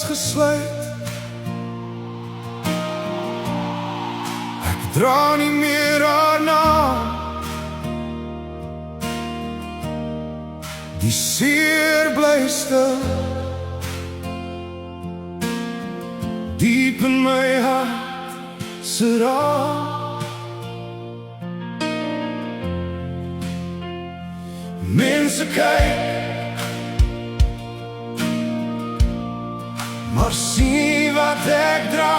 gesluit. Ek dra nie meer haar naam. Die seer bly stil diep in my hart se raam. Mense kyk, maar sien wat ek dra.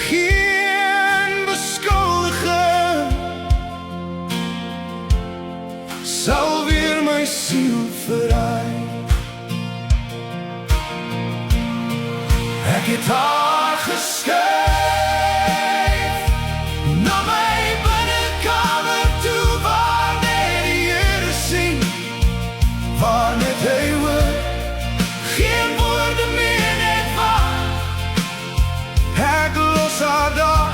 Geen beskuldiging sal weer my siel verraai. Ek het haar geskuif na my binnekamer toe, waar net die Here sien, waar net hy hoor. Geen woorde meer, net waar. Ek los haar daar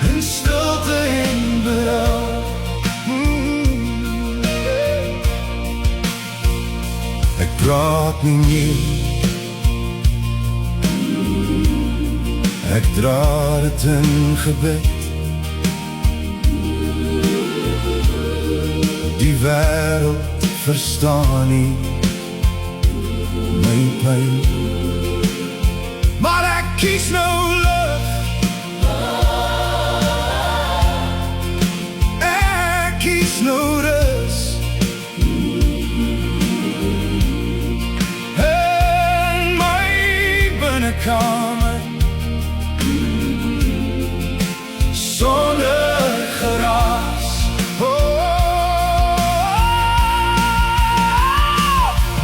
in stilte en berou. Ek praat nie meer, ek dra dit in gebed. Die wêreld verstaan nie my pyn, maar ek kies nou lig. Ek kies nou rus in my binnekamer, sonder geraas.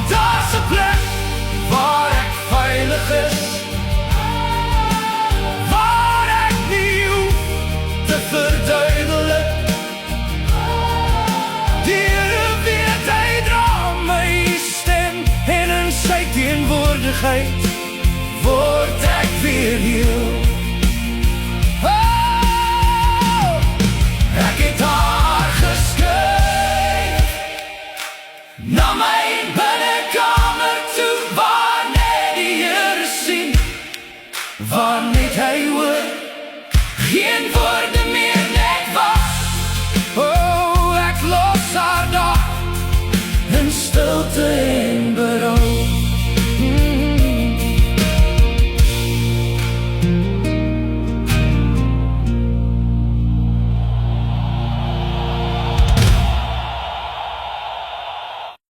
Daar's 'n plek waar ek veilig is, waar ek nie hoef te verduidelik. Die Here weet, hy dra my stem, en in sy teenwoordigheid word ek weer heel.